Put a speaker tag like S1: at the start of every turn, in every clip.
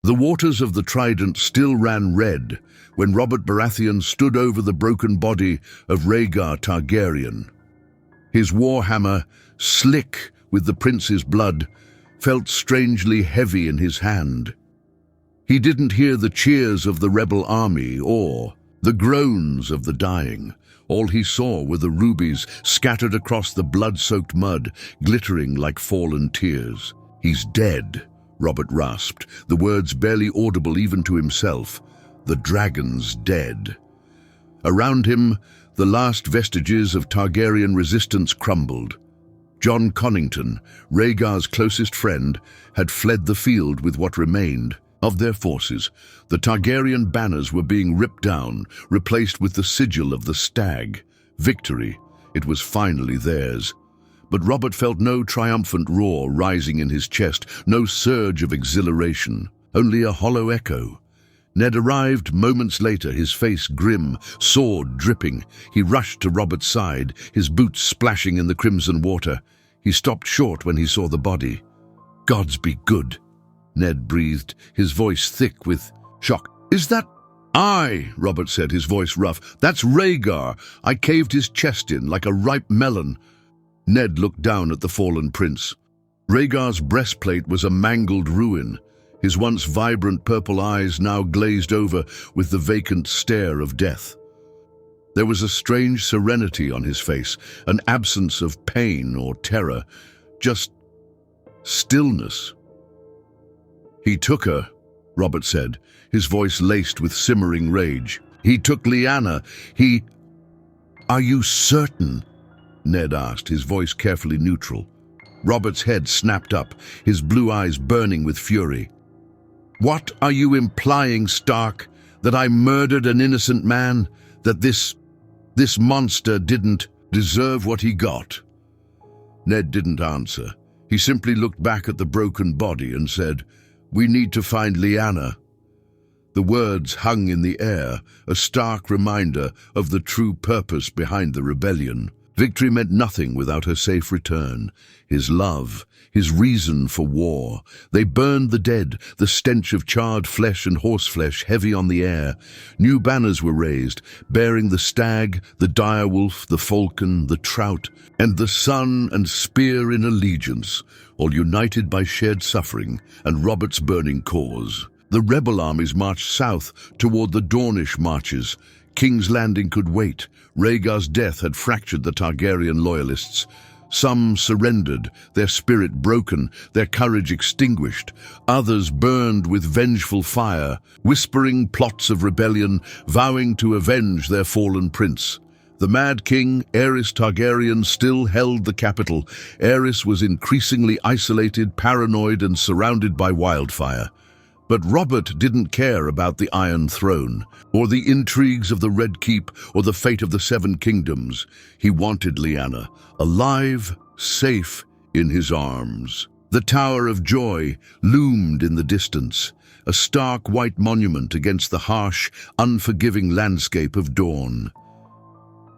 S1: The waters of the Trident still ran red when Robert Baratheon stood over the broken body of Rhaegar Targaryen. His warhammer, slick with the prince's blood, felt strangely heavy in his hand. He didn't hear the cheers of the rebel army or the groans of the dying. All he saw were the rubies scattered across the blood-soaked mud, glittering like fallen tears. "He's dead," Robert rasped, the words barely audible even to himself. "The dragon's dead." Around him, the last vestiges of Targaryen resistance crumbled. Jon Connington, Rhaegar's closest friend, had fled the field with what remained of their forces. The Targaryen banners were being ripped down, replaced with the sigil of the stag. Victory. It was finally theirs. But Robert felt no triumphant roar rising in his chest, no surge of exhilaration, only a hollow echo. Ned arrived moments later, his face grim, sword dripping. He rushed to Robert's side, his boots splashing in the crimson water. He stopped short when he saw the body. "Gods be good," Ned breathed, his voice thick with shock. "Is that—" "Aye," Robert said, his voice rough. "That's Rhaegar. I caved his chest in like a ripe melon." Ned looked down at the fallen prince. Rhaegar's breastplate was a mangled ruin, his once vibrant purple eyes now glazed over with the vacant stare of death. There was a strange serenity on his face, an absence of pain or terror, just stillness. "He took her," Robert said, his voice laced with simmering rage. "He took Lyanna. He—" "Are you certain?" Ned asked, his voice carefully neutral. Robert's head snapped up, his blue eyes burning with fury. "What are you implying, Stark? That I murdered an innocent man? That this monster didn't deserve what he got?" Ned didn't answer. He simply looked back at the broken body and said, "We need to find Lyanna." The words hung in the air, a stark reminder of the true purpose behind the rebellion. Victory meant nothing without her safe return, his love, his reason for war. They burned the dead, the stench of charred flesh and horseflesh heavy on the air. New banners were raised, bearing the stag, the direwolf, the falcon, the trout, and the sun and spear in allegiance, all united by shared suffering and Robert's burning cause. The rebel armies marched south toward the Dornish marches. King's Landing could wait. Rhaegar's death had fractured the Targaryen loyalists. Some surrendered, their spirit broken, their courage extinguished. Others burned with vengeful fire, whispering plots of rebellion, vowing to avenge their fallen prince. The Mad King, Aerys Targaryen, still held the capital. Aerys was increasingly isolated, paranoid, and surrounded by wildfire. But Robert didn't care about the Iron Throne, or the intrigues of the Red Keep, or the fate of the Seven Kingdoms. He wanted Lyanna, alive, safe in his arms. The Tower of Joy loomed in the distance, a stark white monument against the harsh, unforgiving landscape of Dorne.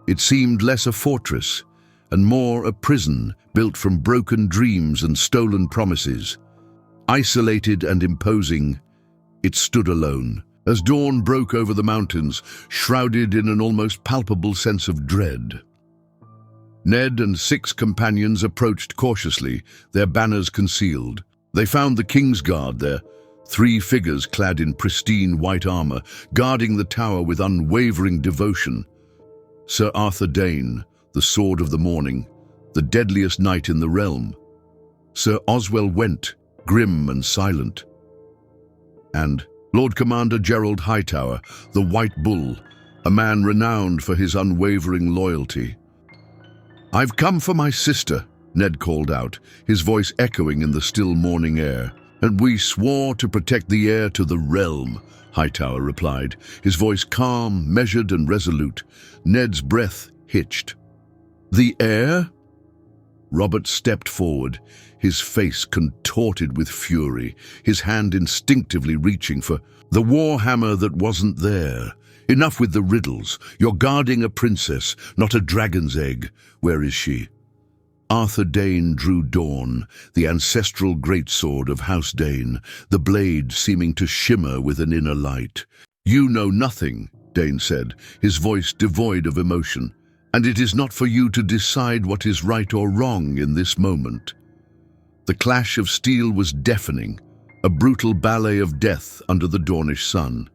S1: It seemed less a fortress, and more a prison built from broken dreams and stolen promises. Isolated and imposing, it stood alone. As dawn broke over the mountains, shrouded in an almost palpable sense of dread. Ned and 6 companions approached cautiously, their banners concealed. They found the Kingsguard there, 3 figures clad in pristine white armor, guarding the tower with unwavering devotion. Sir Arthur Dayne, the Sword of the Morning, the deadliest knight in the realm. Sir Oswell Went, grim and silent. And Lord Commander Gerald Hightower, the White Bull, a man renowned for his unwavering loyalty. "I've come for my sister," Ned called out, his voice echoing in the still morning air. "And we swore to protect the heir to the realm," Hightower replied, his voice calm, measured, and resolute. Ned's breath hitched. "The heir?" Robert stepped forward, his face contorted with fury, his hand instinctively reaching for the warhammer that wasn't there. "Enough with the riddles. You're guarding a princess, not a dragon's egg. Where is she?" Arthur Dane drew Dawn, the ancestral greatsword of House Dane, the blade seeming to shimmer with an inner light. "You know nothing," Dane said, his voice devoid of emotion, "and it is not for you to decide what is right or wrong in this moment." The clash of steel was deafening, a brutal ballet of death under the Dornish sun.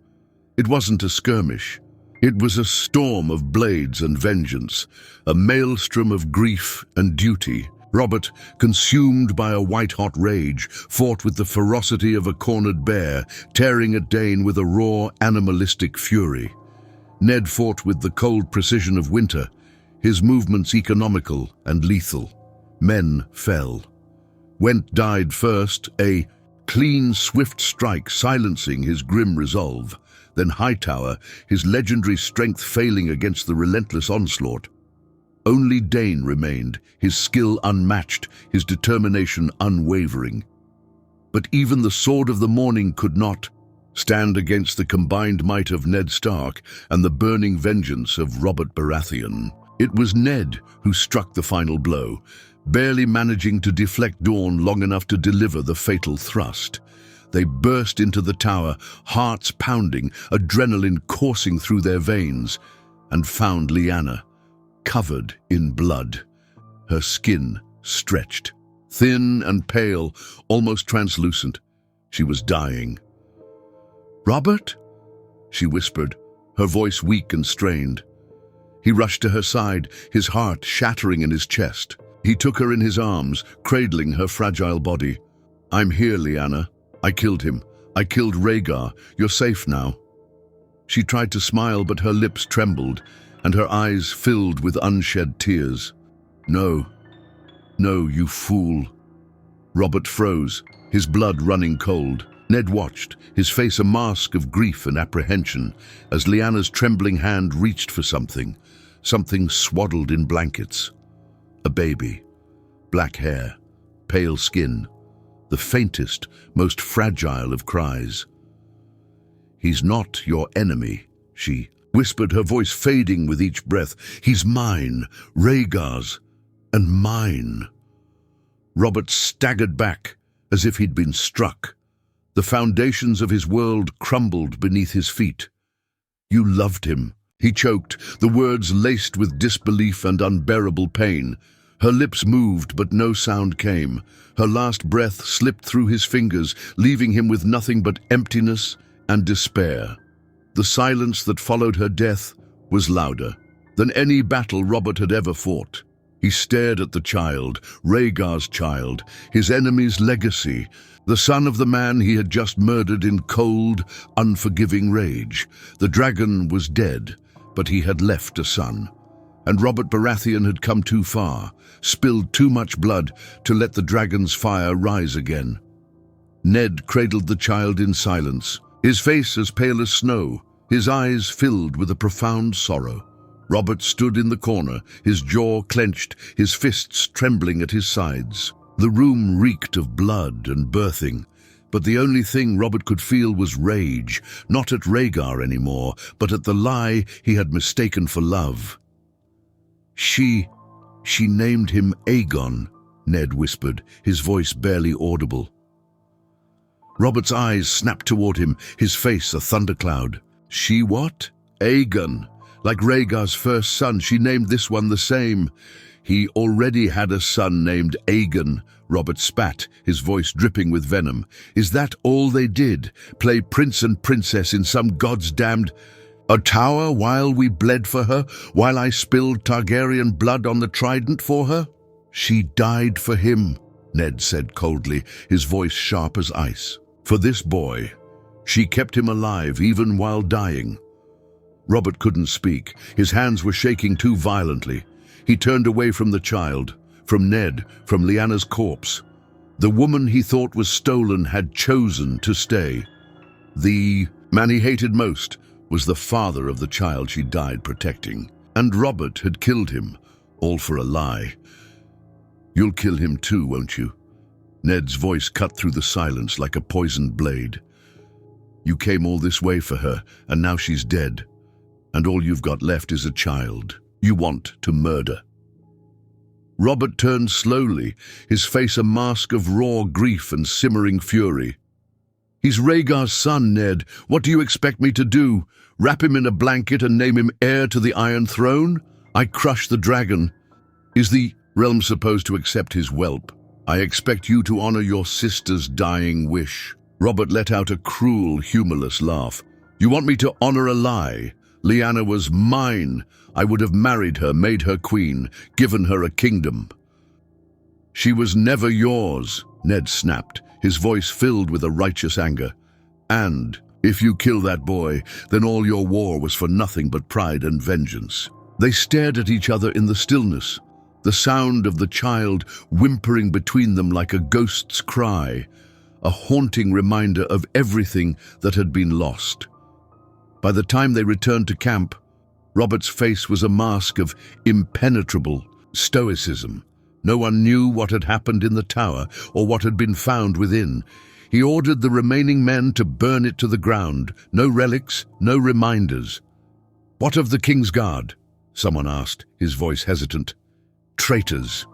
S1: It wasn't a skirmish. It was a storm of blades and vengeance, a maelstrom of grief and duty. Robert, consumed by a white-hot rage, fought with the ferocity of a cornered bear, tearing at Dane with a raw, animalistic fury. Ned fought with the cold precision of winter, his movements economical and lethal. Men fell. Went died first, a clean, swift strike silencing his grim resolve. Then Hightower, his legendary strength failing against the relentless onslaught. Only Dane remained, his skill unmatched, his determination unwavering. But even the Sword of the Morning could not stand against the combined might of Ned Stark and the burning vengeance of Robert Baratheon. It was Ned who struck the final blow, barely managing to deflect Dawn long enough to deliver the fatal thrust. They burst into the tower, hearts pounding, adrenaline coursing through their veins, and found Lyanna, covered in blood, her skin stretched, thin and pale, almost translucent. She was dying. "Robert?" she whispered, her voice weak and strained. He rushed to her side, his heart shattering in his chest. He took her in his arms, cradling her fragile body. "I'm here, Lyanna. I killed him. I killed Rhaegar. You're safe now." She tried to smile, but her lips trembled, and her eyes filled with unshed tears. "No. No, you fool." Robert froze, his blood running cold. Ned watched, his face a mask of grief and apprehension, as Lyanna's trembling hand reached for something swaddled in blankets. A baby. Black hair, pale skin, the faintest, most fragile of cries. "He's not your enemy," she whispered, her voice fading with each breath. "He's mine, Rhaegar's, and mine." Robert staggered back, as if he'd been struck. The foundations of his world crumbled beneath his feet. "You loved him," he choked, the words laced with disbelief and unbearable pain. Her lips moved, but no sound came. Her last breath slipped through his fingers, leaving him with nothing but emptiness and despair. The silence that followed her death was louder than any battle Robert had ever fought. He stared at the child, Rhaegar's child, his enemy's legacy, the son of the man he had just murdered in cold, unforgiving rage. The dragon was dead, but he had left a son. And Robert Baratheon had come too far, spilled too much blood to let the dragon's fire rise again. Ned cradled the child in silence, his face as pale as snow, his eyes filled with a profound sorrow. Robert stood in the corner, his jaw clenched, his fists trembling at his sides. The room reeked of blood and birthing, but the only thing Robert could feel was rage, not at Rhaegar anymore, but at the lie he had mistaken for love. She named him Aegon," Ned whispered, his voice barely audible. Robert's eyes snapped toward him, his face a thundercloud. "She what?" "Aegon. Like Rhaegar's first son, she named this one the same." "He already had a son named Aegon," Robert spat, his voice dripping with venom. "Is that all they did? Play prince and princess in some god's damned a tower while we bled for her, while I spilled Targaryen blood on the trident for her?" "She died for him," Ned said coldly, his voice sharp as ice. "For this boy. She kept him alive even while dying." Robert couldn't speak. His hands were shaking too violently. He turned away from the child, from Ned, from Lyanna's corpse. The woman he thought was stolen had chosen to stay. The man he hated most was the father of the child she died protecting. And Robert had killed him, all for a lie. "You'll kill him too, won't you?" Ned's voice cut through the silence like a poisoned blade. "You came all this way for her, and now she's dead. And all you've got left is a child you want to murder." Robert turned slowly, his face a mask of raw grief and simmering fury. "He's Rhaegar's son, Ned. What do you expect me to do? Wrap him in a blanket and name him heir to the Iron Throne? I crush the dragon. Is the realm supposed to accept his whelp? I expect you to honor your sister's dying wish." Robert let out a cruel, humorless laugh. "You want me to honor a lie? Lyanna was mine. I would have married her, made her queen, given her a kingdom." "She was never yours," Ned snapped, his voice filled with a righteous anger. "And if you kill that boy, then all your war was for nothing but pride and vengeance." They stared at each other in the stillness, the sound of the child whimpering between them like a ghost's cry, a haunting reminder of everything that had been lost. By the time they returned to camp, Robert's face was a mask of impenetrable stoicism. No one knew what had happened in the tower or what had been found within. He ordered the remaining men to burn it to the ground. No relics, no reminders. "What of the King's Guard?" someone asked, his voice hesitant. "Traitors,"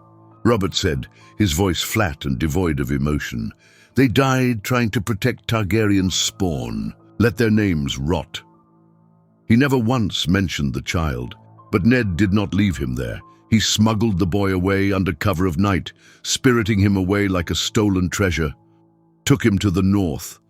S1: Robert said, his voice flat and devoid of emotion. "They died trying to protect Targaryen's spawn. Let their names rot." He never once mentioned the child, but Ned did not leave him there. He smuggled the boy away under cover of night, spiriting him away like a stolen treasure. Took him to the north,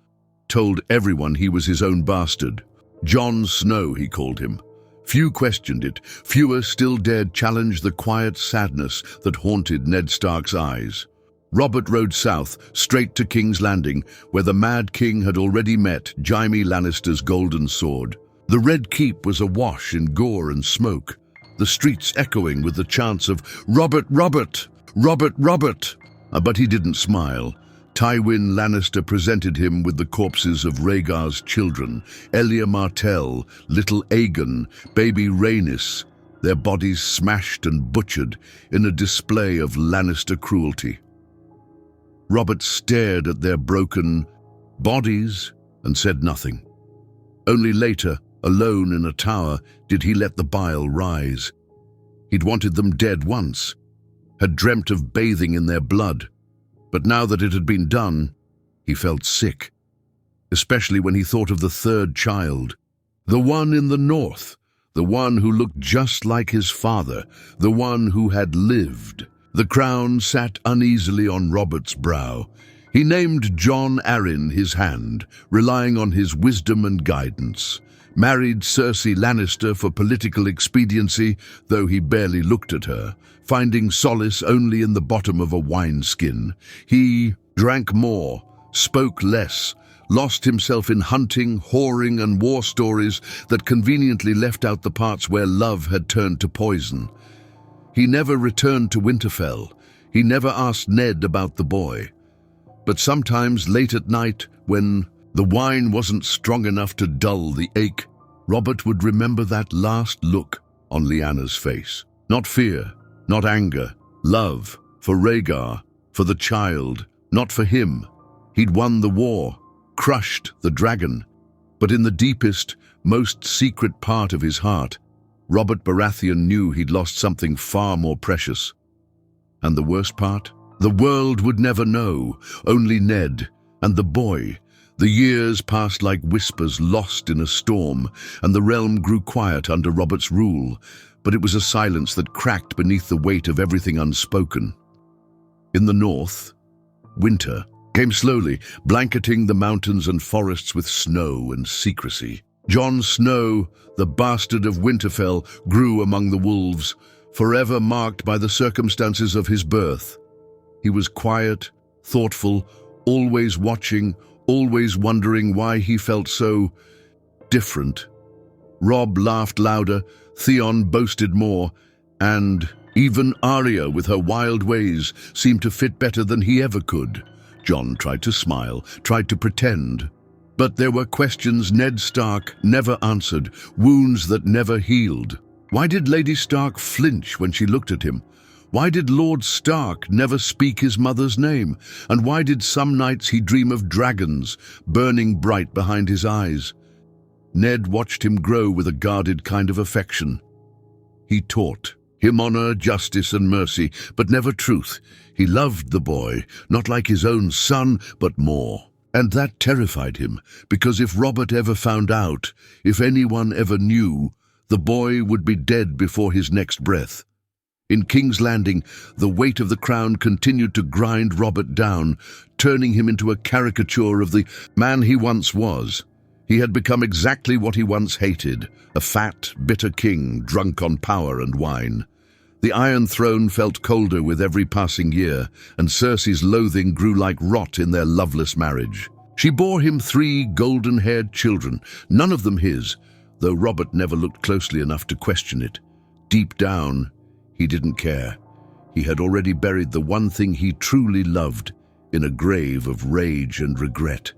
S1: told everyone he was his own bastard. Jon Snow, he called him. Few questioned it, fewer still dared challenge the quiet sadness that haunted Ned Stark's eyes. Robert rode south, straight to King's Landing, where the Mad King had already met Jaime Lannister's golden sword. The Red Keep was awash in gore and smoke, the streets echoing with the chants of "Robert, Robert! Robert, Robert!" But he didn't smile. Tywin Lannister presented him with the corpses of Rhaegar's children, Elia Martell, little Aegon, baby Rhaenys, their bodies smashed and butchered in a display of Lannister cruelty. Robert stared at their broken bodies and said nothing. Only later, alone in a tower, did he let the bile rise. He'd wanted them dead once, had dreamt of bathing in their blood. But now that it had been done, he felt sick, especially when he thought of the third child, the one in the north, the one who looked just like his father, the one who had lived. The crown sat uneasily on Robert's brow. He named Jon Arryn his hand, relying on his wisdom and guidance. Married Cersei Lannister for political expediency, though he barely looked at her, finding solace only in the bottom of a wineskin. He drank more, spoke less, lost himself in hunting, whoring, and war stories that conveniently left out the parts where love had turned to poison. He never returned to Winterfell. He never asked Ned about the boy. But sometimes late at night, when the wine wasn't strong enough to dull the ache, Robert would remember that last look on Lyanna's face. Not fear, not anger, love for Rhaegar, for the child, not for him. He'd won the war, crushed the dragon. But in the deepest, most secret part of his heart, Robert Baratheon knew he'd lost something far more precious. And the worst part? The world would never know, only Ned and the boy. The years passed like whispers lost in a storm, and the realm grew quiet under Robert's rule, but it was a silence that cracked beneath the weight of everything unspoken. In the north, winter came slowly, blanketing the mountains and forests with snow and secrecy. Jon Snow, the bastard of Winterfell, grew among the wolves, forever marked by the circumstances of his birth. He was quiet, thoughtful, always watching, always wondering why he felt so different. Robb laughed louder, Theon boasted more, and even Arya, with her wild ways, seemed to fit better than he ever could. Jon tried to smile, tried to pretend. But there were questions Ned Stark never answered, wounds that never healed. Why did Lady Stark flinch when she looked at him? Why did Lord Stark never speak his mother's name? And why did some nights he dream of dragons burning bright behind his eyes? Ned watched him grow with a guarded kind of affection. He taught, Him honor, justice, and mercy, but never truth. He loved the boy, not like his own son, but more. And that terrified him, because if Robert ever found out, if anyone ever knew, the boy would be dead before his next breath. In King's Landing, the weight of the crown continued to grind Robert down, turning him into a caricature of the man he once was. He had become exactly what he once hated, a fat, bitter king drunk on power and wine. The Iron Throne felt colder with every passing year, and Cersei's loathing grew like rot in their loveless marriage. She bore him 3 golden-haired children, none of them his, though Robert never looked closely enough to question it. Deep down, he didn't care. He had already buried the one thing he truly loved in a grave of rage and regret.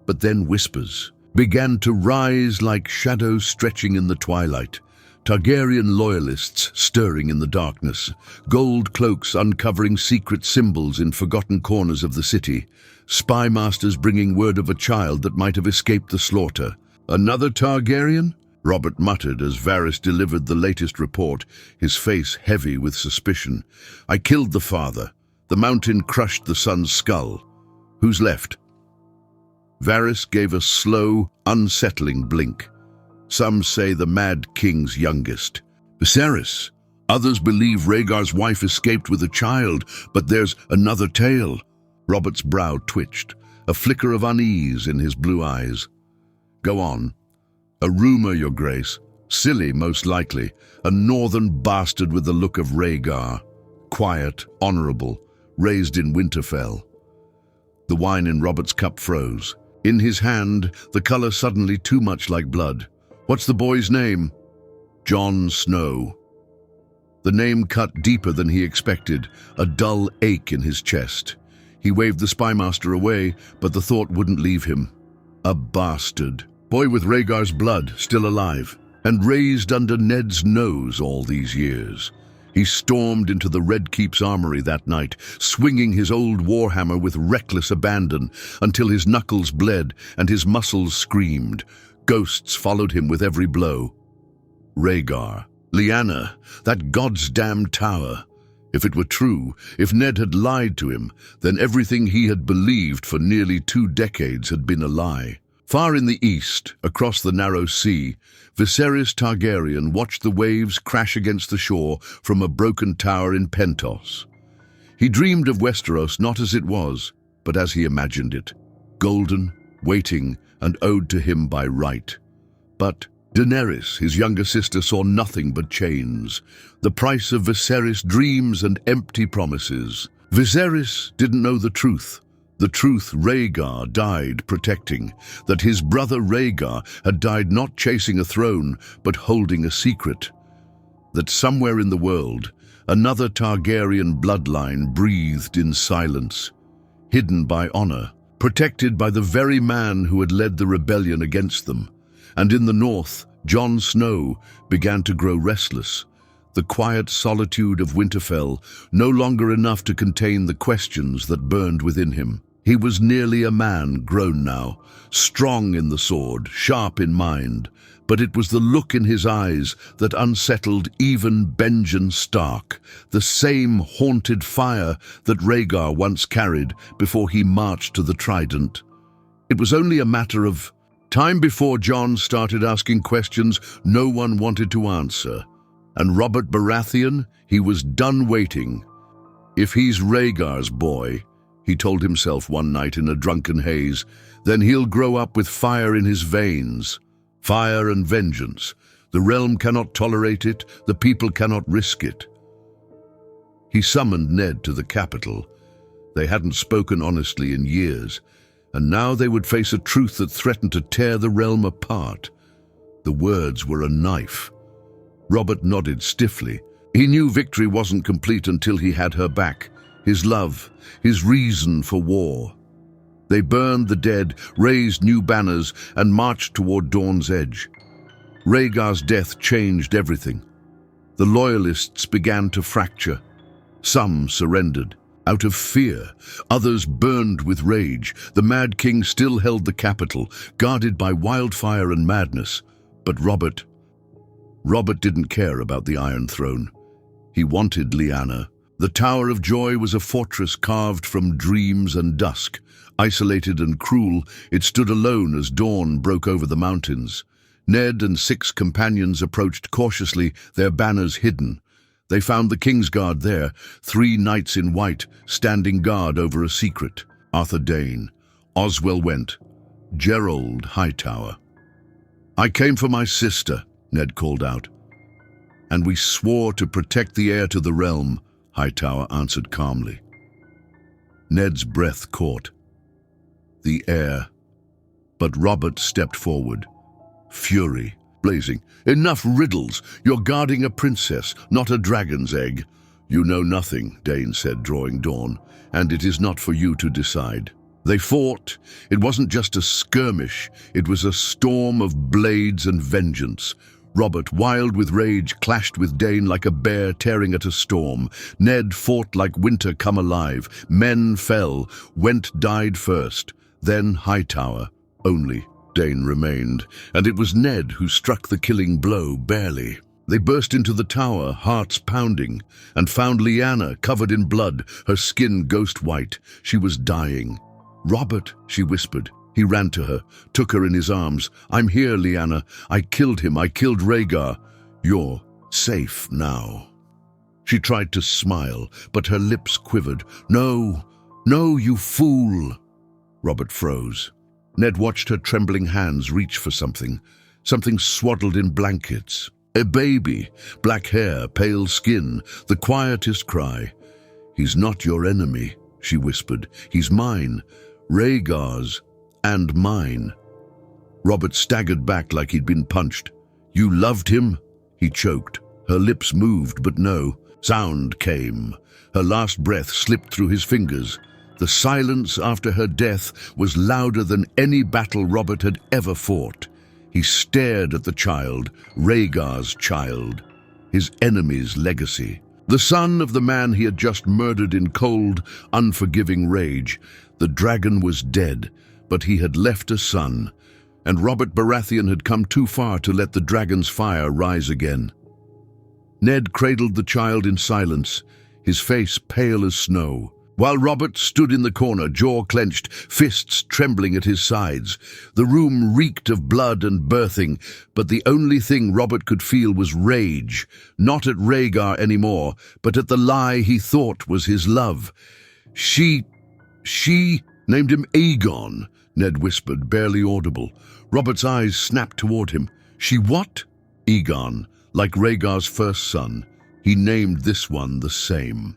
S1: But then whispers began to rise like shadows stretching in the twilight. Targaryen loyalists stirring in the darkness, gold cloaks uncovering secret symbols in forgotten corners of the city, spy masters bringing word of a child that might have escaped the slaughter. Another Targaryen? Robert muttered as Varys delivered the latest report, his face heavy with suspicion. I killed the father. The mountain crushed the son's skull. Who's left? Varys gave a slow, unsettling blink. Some say the Mad King's youngest. Viserys. Others believe Rhaegar's wife escaped with a child, but there's another tale. Robert's brow twitched, a flicker of unease in his blue eyes. Go on. A rumor, Your Grace. Silly, most likely. A northern bastard with the look of Rhaegar. Quiet, honorable, raised in Winterfell. The wine in Robert's cup froze. In his hand, the color suddenly too much like blood. What's the boy's name? Jon Snow. The name cut deeper than he expected, a dull ache in his chest. He waved the spymaster away, but the thought wouldn't leave him. A bastard. Boy with Rhaegar's blood, still alive, and raised under Ned's nose all these years. He stormed into the Red Keep's armory that night, swinging his old warhammer with reckless abandon until his knuckles bled and his muscles screamed. Ghosts followed him with every blow. Rhaegar, Lyanna, that God's damn tower. If it were true, if Ned had lied to him, then everything he had believed for nearly 2 decades had been a lie. Far in the east, across the narrow sea, Viserys Targaryen watched the waves crash against the shore from a broken tower in Pentos. He dreamed of Westeros not as it was, but as he imagined it, golden, waiting, and owed to him by right. But Daenerys, his younger sister, saw nothing but chains, the price of Viserys' dreams and empty promises. Viserys didn't know the truth Rhaegar died protecting, that his brother Rhaegar had died not chasing a throne, but holding a secret. That somewhere in the world, another Targaryen bloodline breathed in silence, hidden by honor, protected by the very man who had led the rebellion against them. And in the north, Jon Snow began to grow restless. The quiet solitude of Winterfell no longer enough to contain the questions that burned within him. He was nearly a man grown now, strong in the sword, sharp in mind, but it was the look in his eyes that unsettled even Benjen Stark, the same haunted fire that Rhaegar once carried before he marched to the Trident. It was only a matter of time before Jon started asking questions no one wanted to answer. And Robert Baratheon, he was done waiting. If he's Rhaegar's boy, he told himself one night in a drunken haze, then he'll grow up with fire in his veins. Fire and vengeance. The realm cannot tolerate it, the people cannot risk it. He summoned Ned to the capital. They hadn't spoken honestly in years, and now they would face a truth that threatened to tear the realm apart. The words were a knife. Robert nodded stiffly. He knew victory wasn't complete until he had her back, his love, his reason for war. They burned the dead, raised new banners, and marched toward Dawn's Edge. Rhaegar's death changed everything. The loyalists began to fracture. Some surrendered. Out of fear, others burned with rage. The Mad King still held the capital, guarded by wildfire and madness. But Robert didn't care about the Iron Throne. He wanted Lyanna. The Tower of Joy was a fortress carved from dreams and dusk. Isolated and cruel, it stood alone as dawn broke over the mountains. Ned and 6 companions approached cautiously, their banners hidden. They found the Kingsguard there, 3 knights in white, standing guard over a secret. Arthur Dane, Oswell Went, Gerald Hightower. "I came for my sister," Ned called out. "And we swore to protect the heir to the realm," Hightower answered calmly. Ned's breath caught. The heir. But Robert stepped forward, fury blazing. "Enough riddles! You're guarding a princess, not a dragon's egg." "You know nothing," Dane said, drawing Dawn, "and it is not for you to decide." They fought. It wasn't just a skirmish, it was a storm of blades and vengeance. Robert, wild with rage, clashed with Dane like a bear tearing at a storm. Ned fought like winter come alive. Men fell. Went died first. Then Hightower. Only Dane remained. And it was Ned who struck the killing blow, barely. They burst into the tower, hearts pounding, and found Lyanna covered in blood, her skin ghost white. She was dying. "Robert," she whispered. He ran to her, took her in his arms. "I'm here, Lyanna. I killed him. I killed Rhaegar. You're safe now." She tried to smile, but her lips quivered. "No, no, you fool." Robert froze. Ned watched her trembling hands reach for something swaddled in blankets. A baby, black hair, pale skin, the quietest cry. "He's not your enemy," she whispered. "He's mine, Rhaegar's. And mine." Robert staggered back like he'd been punched. "You loved him?" He choked. Her lips moved, but no sound came. Her last breath slipped through his fingers. The silence after her death was louder than any battle Robert had ever fought. He stared at the child, Rhaegar's child, his enemy's legacy. The son of the man he had just murdered in cold, unforgiving rage. The dragon was dead, but he had left a son, and Robert Baratheon had come too far to let the dragon's fire rise again. Ned cradled the child in silence, his face pale as snow, while Robert stood in the corner, jaw clenched, fists trembling at his sides. The room reeked of blood and birthing, but the only thing Robert could feel was rage, not at Rhaegar anymore, but at the lie he thought was his love. She named him Aegon, Ned whispered, barely audible. Robert's eyes snapped toward him. "She what?" "Aegon, like Rhaegar's first son. He named this one the same."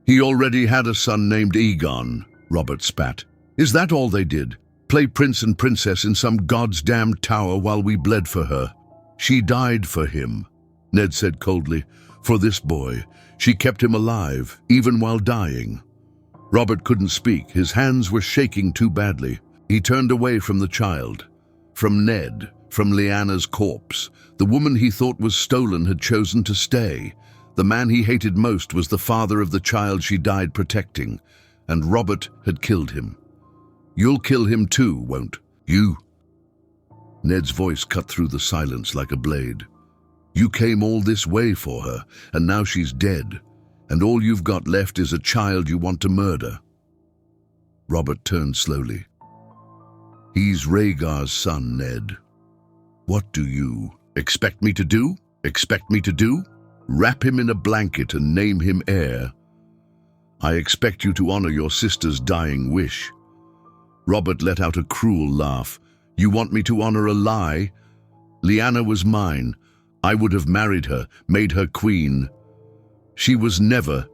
S1: "He already had a son named Aegon," Robert spat. "Is that all they did? Play prince and princess in some god's damned tower while we bled for her?" "She died for him," Ned said coldly. "For this boy. She kept him alive, even while dying." Robert couldn't speak. His hands were shaking too badly. He turned away from the child, from Ned, from Lyanna's corpse. The woman he thought was stolen had chosen to stay. The man he hated most was the father of the child she died protecting, and Robert had killed him. "You'll kill him too, won't you?" Ned's voice cut through the silence like a blade. "You came all this way for her, and now she's dead, and all you've got left is a child you want to murder." Robert turned slowly. "He's Rhaegar's son, Ned. What do you expect me to do? Expect me to do? Wrap him in a blanket and name him heir? I expect you to honor your sister's dying wish." Robert let out a cruel laugh. "You want me to honor a lie? Lyanna was mine. I would have married her, made her queen. She was never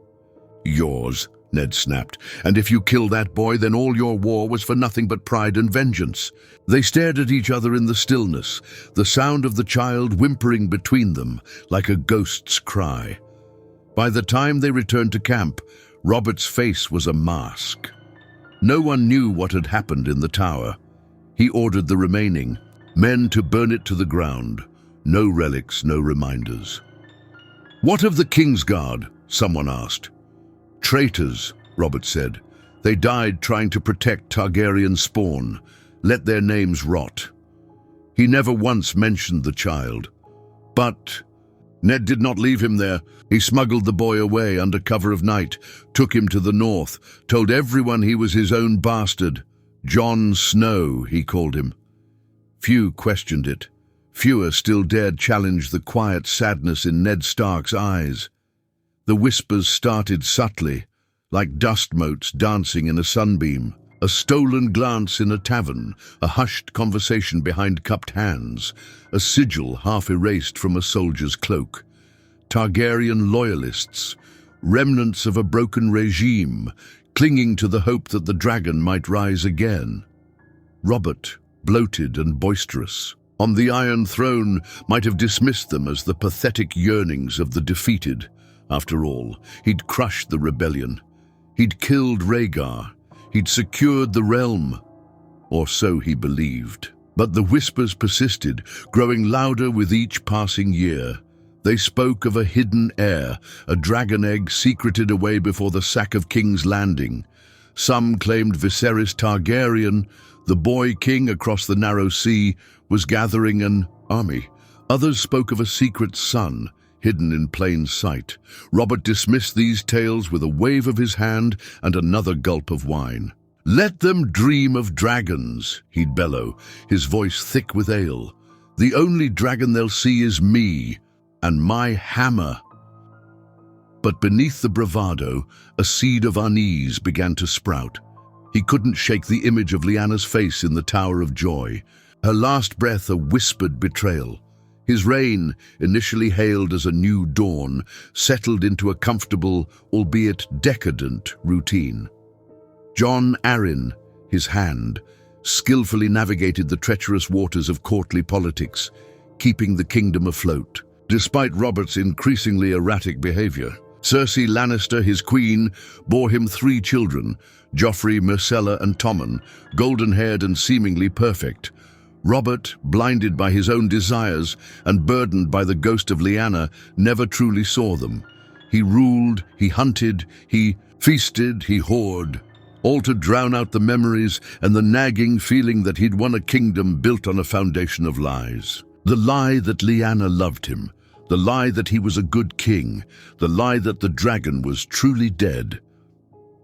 S1: yours," Ned snapped. "And if you kill that boy, then all your war was for nothing but pride and vengeance." They stared at each other in the stillness, the sound of the child whimpering between them like a ghost's cry. By the time they returned to camp, Robert's face was a mask. No one knew what had happened in the tower. He ordered the remaining men to burn it to the ground. No relics, no reminders. "What of the Kingsguard?" someone asked. "Traitors," Robert said. "They died trying to protect Targaryen spawn. Let their names rot." He never once mentioned the child. "But Ned did not leave him there. He smuggled the boy away under cover of night, took him to the north, told everyone he was his own bastard. Jon Snow, he called him. Few questioned it. Fewer still dared challenge the quiet sadness in Ned Stark's eyes. The whispers started subtly, like dust motes dancing in a sunbeam. A stolen glance in a tavern, a hushed conversation behind cupped hands, a sigil half erased from a soldier's cloak. Targaryen loyalists, remnants of a broken regime, clinging to the hope that the dragon might rise again. Robert, bloated and boisterous, on the Iron Throne, might have dismissed them as the pathetic yearnings of the defeated. After all, he'd crushed the rebellion. He'd killed Rhaegar. He'd secured the realm, or so he believed. But the whispers persisted, growing louder with each passing year. They spoke of a hidden heir, a dragon egg secreted away before the sack of King's Landing. Some claimed Viserys Targaryen, the boy king across the narrow sea, was gathering an army. Others spoke of a secret son, hidden in plain sight. Robert dismissed these tales with a wave of his hand and another gulp of wine. "Let them dream of dragons," he'd bellow, his voice thick with ale. "The only dragon they'll see is me, and my hammer." But beneath the bravado, a seed of unease began to sprout. He couldn't shake the image of Lyanna's face in the Tower of Joy, her last breath a whispered betrayal. His reign, initially hailed as a new dawn, settled into a comfortable, albeit decadent, routine. Jon Arryn, his hand, skillfully navigated the treacherous waters of courtly politics, keeping the kingdom afloat. Despite Robert's increasingly erratic behavior, Cersei Lannister, his queen, bore him 3 children, Joffrey, Myrcella, and Tommen, golden-haired and seemingly perfect. Robert, blinded by his own desires and burdened by the ghost of Lyanna, never truly saw them. He ruled, he hunted, he feasted, he whored, all to drown out the memories and the nagging feeling that he'd won a kingdom built on a foundation of lies. The lie that Lyanna loved him, the lie that he was a good king, the lie that the dragon was truly dead.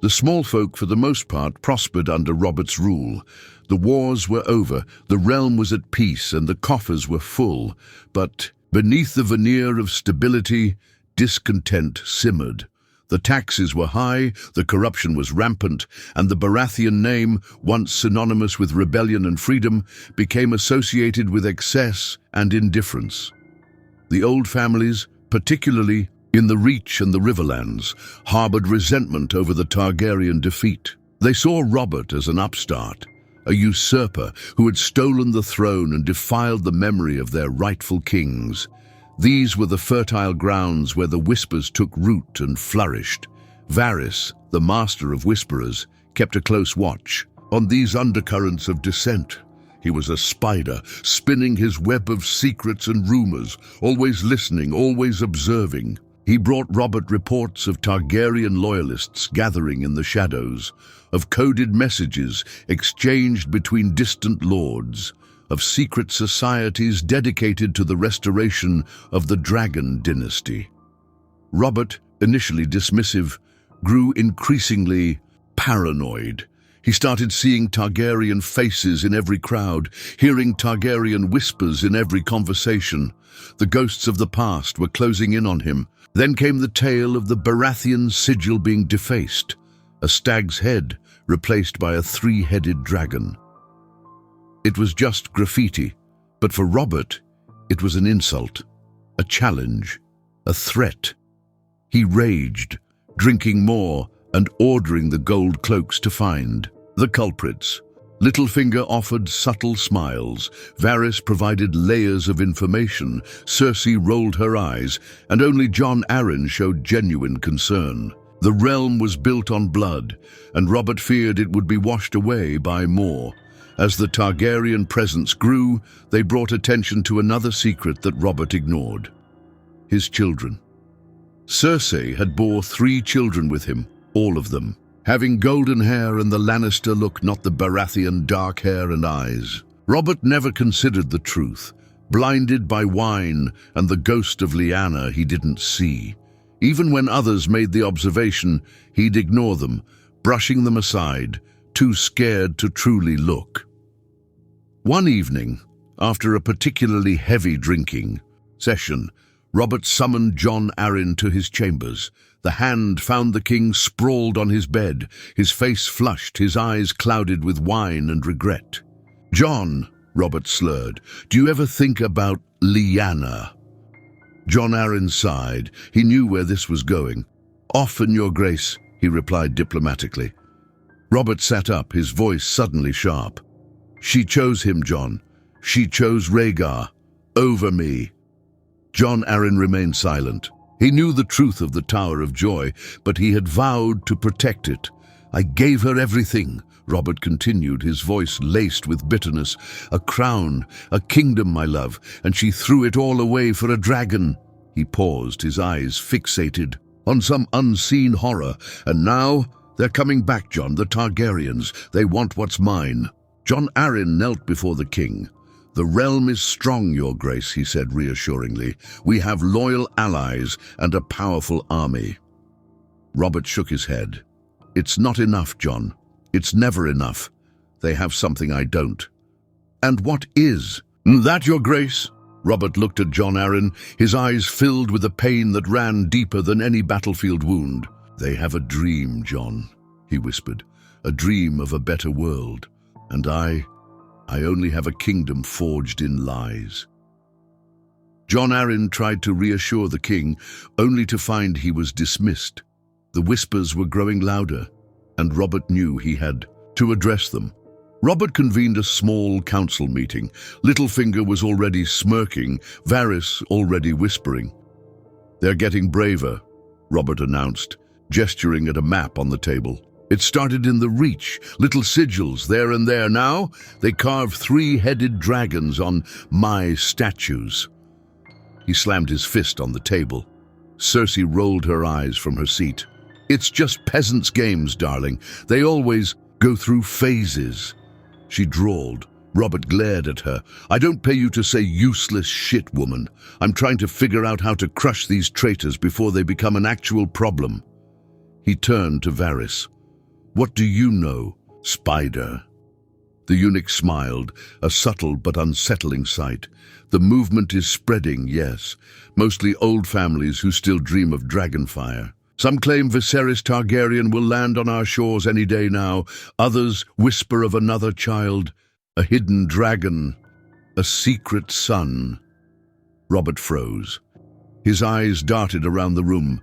S1: The small folk, for the most part, prospered under Robert's rule. The wars were over, the realm was at peace, and the coffers were full. But beneath the veneer of stability, discontent simmered. The taxes were high, the corruption was rampant, and the Baratheon name, once synonymous with rebellion and freedom, became associated with excess and indifference. The old families, particularly in the Reach and the Riverlands, harbored resentment over the Targaryen defeat. They saw Robert as an upstart, a usurper who had stolen the throne and defiled the memory of their rightful kings. These were the fertile grounds where the whispers took root and flourished. Varys, the master of whisperers, kept a close watch on these undercurrents of dissent. He was a spider, spinning his web of secrets and rumors, always listening, always observing. He brought Robert reports of Targaryen loyalists gathering in the shadows, of coded messages exchanged between distant lords, of secret societies dedicated to the restoration of the Dragon dynasty. Robert, initially dismissive, grew increasingly paranoid. He started seeing Targaryen faces in every crowd, hearing Targaryen whispers in every conversation. The ghosts of the past were closing in on him. Then came the tale of the Baratheon sigil being defaced, a stag's head replaced by a 3-headed dragon. It was just graffiti, but for Robert, it was an insult, a challenge, a threat. He raged, drinking more and ordering the gold cloaks to find the culprits. Littlefinger offered subtle smiles, Varys provided layers of information, Cersei rolled her eyes, and only Jon Arryn showed genuine concern. The realm was built on blood, and Robert feared it would be washed away by more. As the Targaryen presence grew, they brought attention to another secret that Robert ignored: his children. Cersei had bore 3 children with him, all of them having golden hair and the Lannister look, not the Baratheon dark hair and eyes. Robert never considered the truth. blinded by wine and the ghost of Lyanna he didn't see. Even when others made the observation, he'd ignore them, brushing them aside, too scared to truly look. One evening, after a particularly heavy drinking session, Robert summoned Jon Arryn to his chambers. The Hand found the king sprawled on his bed, his face flushed, his eyes clouded with wine and regret. "Jon," Robert slurred, "do you ever think about Lyanna?" Jon Arryn sighed. He knew where this was going. "Often, your grace," he replied diplomatically. Robert sat up, his voice suddenly sharp. "She chose him, Jon. She chose Rhaegar over me." Jon Arryn remained silent. He knew the truth of the Tower of Joy, but he had vowed to protect it. "I gave her everything," Robert continued, his voice laced with bitterness. "A crown, a kingdom, my love, and she threw it all away for a dragon." He paused, his eyes fixated on some unseen horror. "And now they're coming back, Jon, the Targaryens. They want what's mine." Jon Arryn knelt before the king. "The realm is strong, your grace," he said reassuringly. "We have loyal allies and a powerful army." Robert shook his head. "It's not enough, Jon. It's never enough. They have something I don't." "And what is that, your grace?" Robert looked at Jon Arryn, his eyes filled with a pain that ran deeper than any battlefield wound. "They have a dream, Jon," he whispered. "A dream of a better world. And I only have a kingdom forged in lies." Jon Arryn tried to reassure the king, only to find he was dismissed. The whispers were growing louder, and Robert knew he had to address them. Robert convened a small council meeting. Littlefinger was already smirking, Varys already whispering. "They're getting braver," Robert announced, gesturing at a map on the table. "It started in the Reach, little sigils there and there. Now they carve three-headed dragons on my statues." He slammed his fist on the table. Cersei rolled her eyes from her seat. "It's just peasants' games, darling. They always go through phases." She drawled. Robert glared at her. "I don't pay you to say useless shit, woman. I'm trying to figure out how to crush these traitors before they become an actual problem." He turned to Varys. "What do you know, Spider?" The eunuch smiled, a subtle but unsettling sight. "The movement is spreading, yes. Mostly old families who still dream of dragonfire. Some claim Viserys Targaryen will land on our shores any day now. Others whisper of another child, a hidden dragon, a secret son." Robert froze. His eyes darted around the room.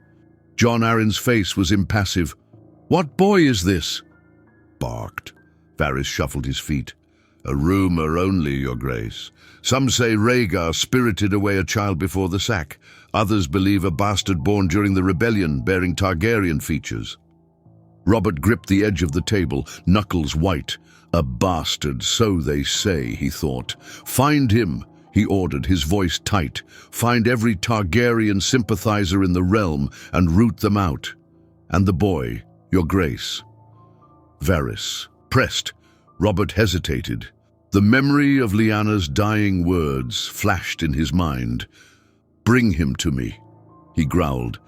S1: Jon Arryn's face was impassive. "What boy is this?" Barked. Varys shuffled his feet. "A rumor only, your grace. Some say Rhaegar spirited away a child before the sack. Others believe a bastard born during the rebellion, bearing Targaryen features." Robert gripped the edge of the table, knuckles white. "A bastard, so they say," he thought. "Find him," he ordered, his voice tight. "Find every Targaryen sympathizer in the realm and root them out. And the boy, your grace." Varys pressed. Robert hesitated. The memory of Lyanna's dying words flashed in his mind. "Bring him to me," he growled.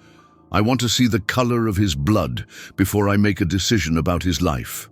S1: "I want to see the color of his blood before I make a decision about his life."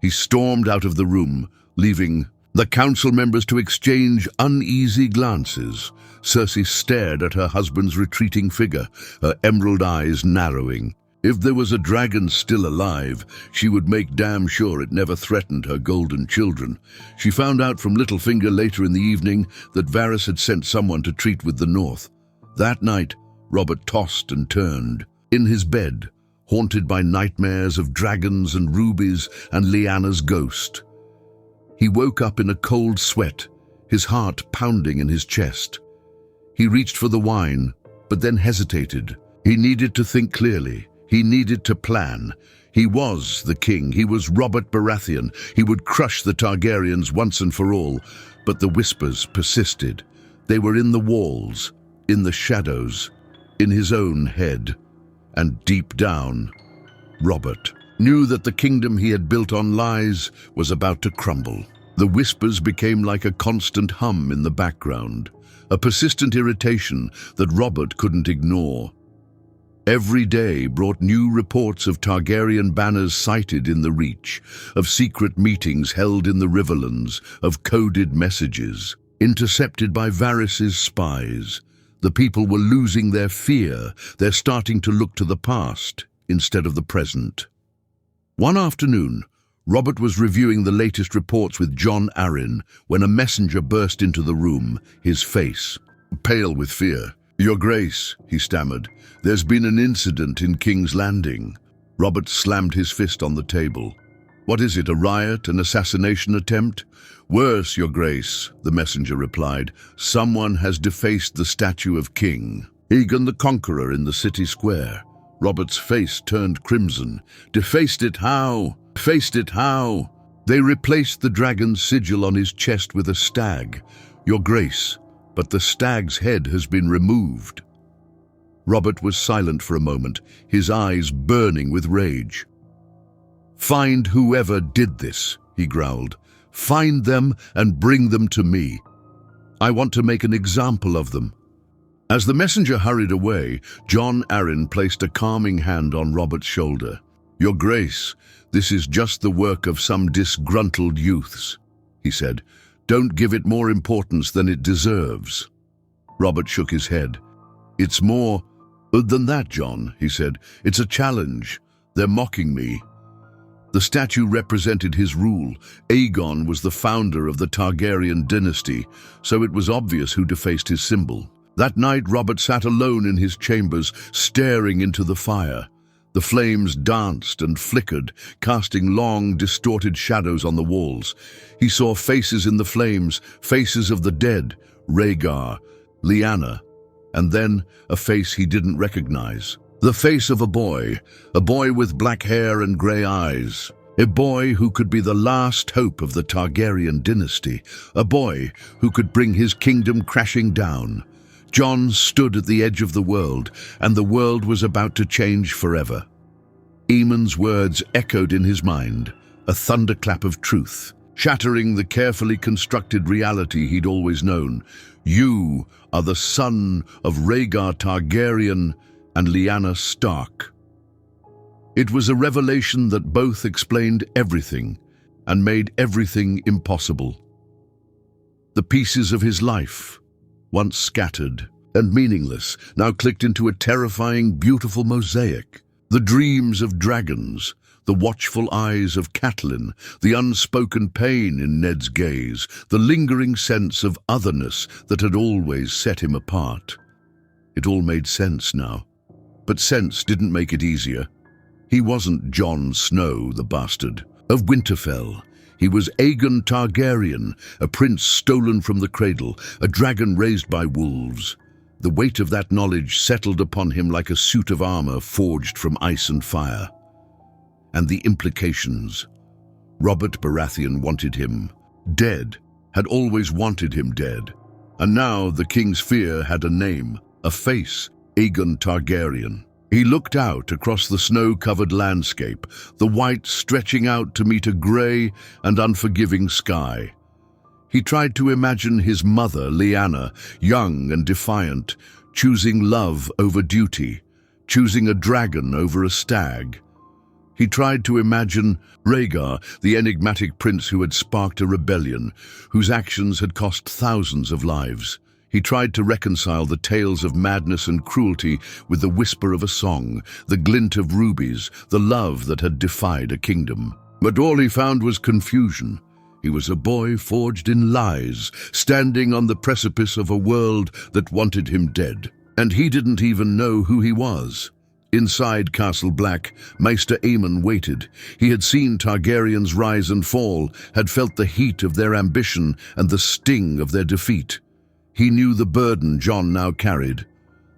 S1: He stormed out of the room, leaving the council members to exchange uneasy glances. Cersei stared at her husband's retreating figure, her emerald eyes narrowing. If there was a dragon still alive, she would make damn sure it never threatened her golden children. She found out from Littlefinger later in the evening that Varys had sent someone to treat with the North. That night, Robert tossed and turned. In his bed, haunted by nightmares of dragons and rubies and Lyanna's ghost. He woke up in a cold sweat, his heart pounding in his chest. He reached for the wine, but then hesitated. He needed to think clearly. He needed to plan. He was the king. He was Robert Baratheon. He would crush the Targaryens once and for all. But the whispers persisted. They were in the walls, in the shadows, in his own head. And deep down, Robert knew that the kingdom he had built on lies was about to crumble. The whispers became like a constant hum in the background, a persistent irritation that Robert couldn't ignore. Every day brought new reports of Targaryen banners sighted in the Reach, of secret meetings held in the Riverlands, of coded messages, intercepted by Varys's spies. The people were losing their fear. They're starting to look to the past instead of the present. One afternoon, Robert was reviewing the latest reports with Jon Arryn when a messenger burst into the room, his face pale with fear. "Your Grace," he stammered, "there's been an incident in King's Landing." Robert slammed his fist on the table. "What is it, a riot, an assassination attempt?" "Worse, Your Grace," the messenger replied. "Someone has defaced the statue of King Aegon the Conqueror in the city square." Robert's face turned crimson. "Defaced it how? Defaced it how?" "They replaced the dragon's sigil on his chest with a stag, Your Grace, but the stag's head has been removed." Robert was silent for a moment, his eyes burning with rage. "Find whoever did this," he growled. "Find them and bring them to me. I want to make an example of them." As the messenger hurried away, Jon Arryn placed a calming hand on Robert's shoulder. "Your Grace, this is just the work of some disgruntled youths," he said. "Don't give it more importance than it deserves." Robert shook his head. "It's more than that, Jon," he said. "It's a challenge. They're mocking me." The statue represented his rule. Aegon was the founder of the Targaryen dynasty, so it was obvious who defaced his symbol. That night, Robert sat alone in his chambers, staring into the fire. The flames danced and flickered, casting long, distorted shadows on the walls. He saw faces in the flames, faces of the dead, Rhaegar, Lyanna, and then a face he didn't recognize. The face of a boy with black hair and grey eyes. A boy who could be the last hope of the Targaryen dynasty. A boy who could bring his kingdom crashing down. Jon stood at the edge of the world, and the world was about to change forever. Aemon's words echoed in his mind, a thunderclap of truth, shattering the carefully constructed reality he'd always known. "You are the son of Rhaegar Targaryen and Lyanna Stark." It was a revelation that both explained everything and made everything impossible. The pieces of his life, once scattered and meaningless, now clicked into a terrifying, beautiful mosaic. The dreams of dragons, the watchful eyes of Catelyn, the unspoken pain in Ned's gaze, the lingering sense of otherness that had always set him apart. It all made sense now. But sense didn't make it easier. He wasn't Jon Snow, the bastard, of Winterfell. He was Aegon Targaryen, a prince stolen from the cradle, a dragon raised by wolves. The weight of that knowledge settled upon him like a suit of armor forged from ice and fire. And the implications. Robert Baratheon wanted him dead, had always wanted him dead. And now the king's fear had a name, a face, Aegon Targaryen. He looked out across the snow-covered landscape, the white stretching out to meet a grey and unforgiving sky. He tried to imagine his mother, Lyanna, young and defiant, choosing love over duty, choosing a dragon over a stag. He tried to imagine Rhaegar, the enigmatic prince who had sparked a rebellion, whose actions had cost thousands of lives. He tried to reconcile the tales of madness and cruelty with the whisper of a song, the glint of rubies, the love that had defied a kingdom. But all he found was confusion. He was a boy forged in lies, standing on the precipice of a world that wanted him dead. And he didn't even know who he was. Inside Castle Black, Maester Aemon waited. He had seen Targaryens rise and fall, had felt the heat of their ambition and the sting of their defeat. He knew the burden Jon now carried,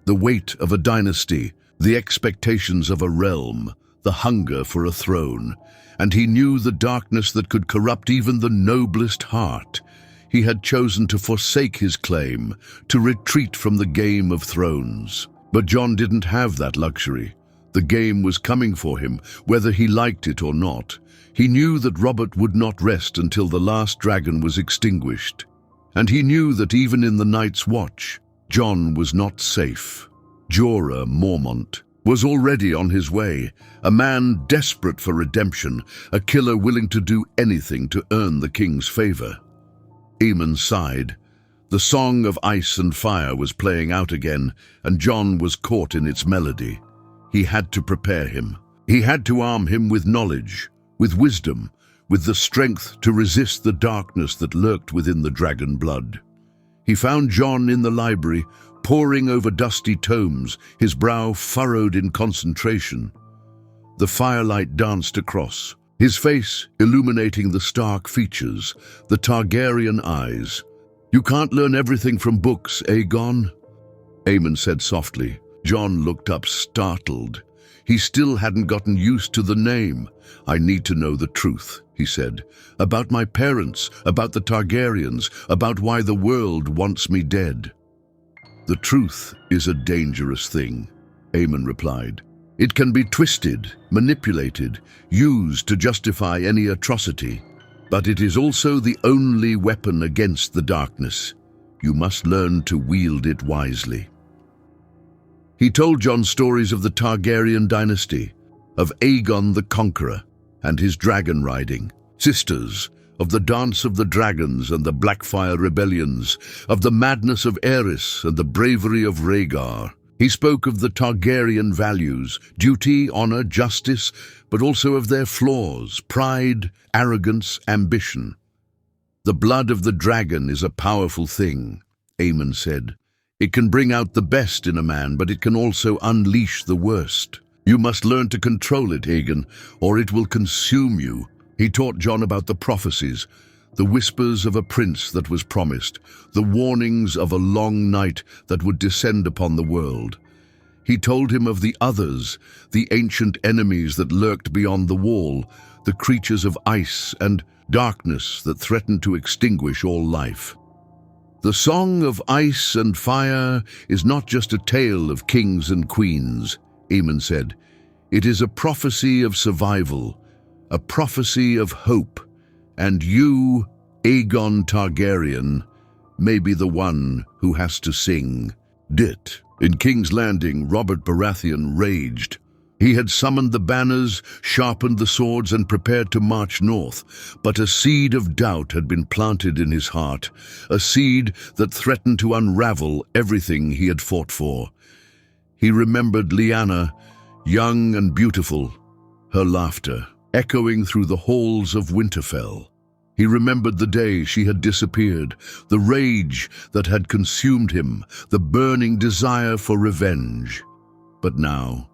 S1: the weight of a dynasty, the expectations of a realm, the hunger for a throne, and he knew the darkness that could corrupt even the noblest heart. He had chosen to forsake his claim, to retreat from the Game of Thrones. But Jon didn't have that luxury. The game was coming for him, whether he liked it or not. He knew that Robert would not rest until the last dragon was extinguished. And he knew that even in the Night's Watch, Jon was not safe. Jorah Mormont was already on his way, a man desperate for redemption, a killer willing to do anything to earn the king's favor. Aemon sighed. The song of ice and fire was playing out again, and Jon was caught in its melody. He had to prepare him. He had to arm him with knowledge, with wisdom, with the strength to resist the darkness that lurked within the dragon blood. He found Jon in the library, poring over dusty tomes, his brow furrowed in concentration. The firelight danced across, his face illuminating the Stark features, the Targaryen eyes. "You can't learn everything from books, Aegon?" Aemon said softly. Jon looked up, startled. He still hadn't gotten used to the name. "I need to know the truth," he said. "About my parents, about the Targaryens, about why the world wants me dead." "The truth is a dangerous thing," Aemon replied. "It can be twisted, manipulated, used to justify any atrocity. But it is also the only weapon against the darkness. You must learn to wield it wisely." He told Jon stories of the Targaryen dynasty, of Aegon the Conqueror and his dragon riding, sisters, of the dance of the dragons and the Blackfire rebellions, of the madness of Aerys and the bravery of Rhaegar. He spoke of the Targaryen values, duty, honor, justice, but also of their flaws, pride, arrogance, ambition. "The blood of the dragon is a powerful thing," Aemon said. "It can bring out the best in a man, but it can also unleash the worst. You must learn to control it, Aegon, or it will consume you." He taught Jon about the prophecies, the whispers of a prince that was promised, the warnings of a long night that would descend upon the world. He told him of the others, the ancient enemies that lurked beyond the wall, the creatures of ice and darkness that threatened to extinguish all life. "The song of ice and fire is not just a tale of kings and queens," Aemon said. "It is a prophecy of survival, a prophecy of hope. And you, Aegon Targaryen, may be the one who has to sing it." In King's Landing, Robert Baratheon raged. He had summoned the banners, sharpened the swords, and prepared to march north. But a seed of doubt had been planted in his heart, a seed that threatened to unravel everything he had fought for. He remembered Lyanna, young and beautiful, her laughter echoing through the halls of Winterfell. He remembered the day she had disappeared, the rage that had consumed him, the burning desire for revenge. But now,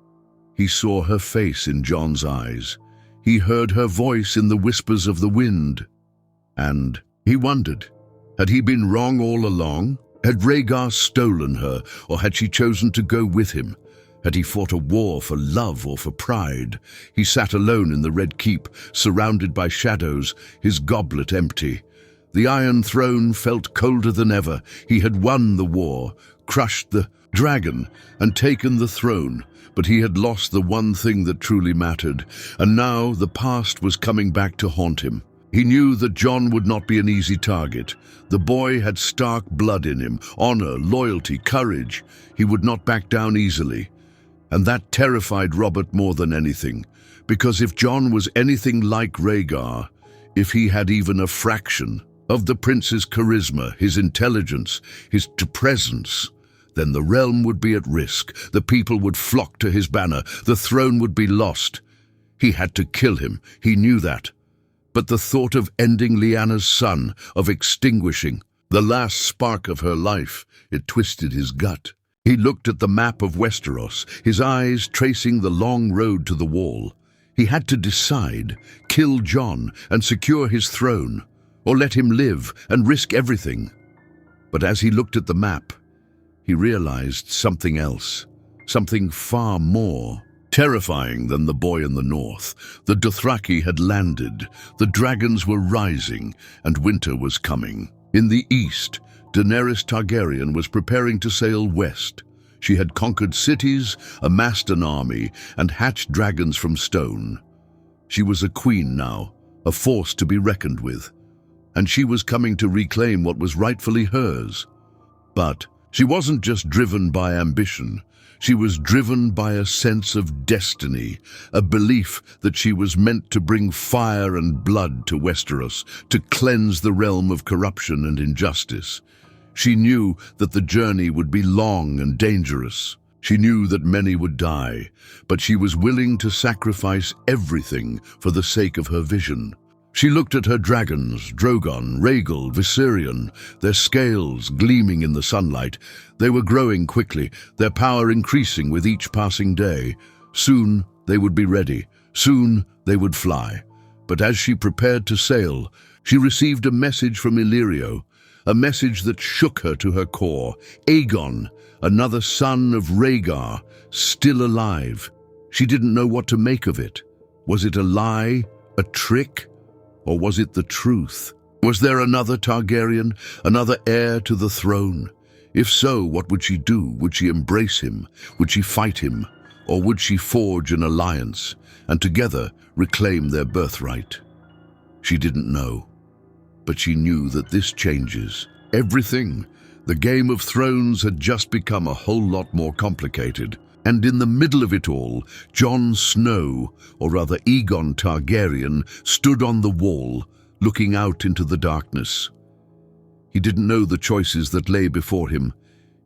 S1: he saw her face in Jon's eyes. He heard her voice in the whispers of the wind. And he wondered, had he been wrong all along? Had Rhaegar stolen her, or had she chosen to go with him? Had he fought a war for love or for pride? He sat alone in the Red Keep, surrounded by shadows, his goblet empty. The Iron Throne felt colder than ever. He had won the war, crushed the dragon, and taken the throne. But he had lost the one thing that truly mattered, and now the past was coming back to haunt him. He knew that Jon would not be an easy target. The boy had Stark blood in him, honor, loyalty, courage. He would not back down easily. And that terrified Robert more than anything, because if Jon was anything like Rhaegar, if he had even a fraction of the prince's charisma, his intelligence, his presence, then the realm would be at risk, the people would flock to his banner, the throne would be lost. He had to kill him, he knew that. But the thought of ending Lyanna's son, of extinguishing the last spark of her life, it twisted his gut. He looked at the map of Westeros, his eyes tracing the long road to the wall. He had to decide, kill Jon and secure his throne, or let him live and risk everything. But as he looked at the map, he realized something else, something far more terrifying than the boy in the north. The Dothraki had landed, the dragons were rising, and winter was coming. In the east, Daenerys Targaryen was preparing to sail west. She had conquered cities, amassed an army, and hatched dragons from stone. She was a queen now, a force to be reckoned with, and she was coming to reclaim what was rightfully hers. But she wasn't just driven by ambition. She was driven by a sense of destiny, a belief that she was meant to bring fire and blood to Westeros, to cleanse the realm of corruption and injustice. She knew that the journey would be long and dangerous. She knew that many would die, but she was willing to sacrifice everything for the sake of her vision. She looked at her dragons, Drogon, Rhaegar, Viserion, their scales gleaming in the sunlight. They were growing quickly, their power increasing with each passing day. Soon they would be ready. Soon they would fly. But as she prepared to sail, she received a message from Illyrio, a message that shook her to her core. Aegon, another son of Rhaegar, still alive. She didn't know what to make of it. Was it a lie, a trick? Or was it the truth? Was there another Targaryen, another heir to the throne? If so, what would she do? Would she embrace him? Would she fight him? Or would she forge an alliance and together reclaim their birthright? She didn't know, but she knew that this changes everything. The Game of Thrones had just become a whole lot more complicated. And in the middle of it all, Jon Snow, or rather Aegon Targaryen, stood on the wall, looking out into the darkness. He didn't know the choices that lay before him.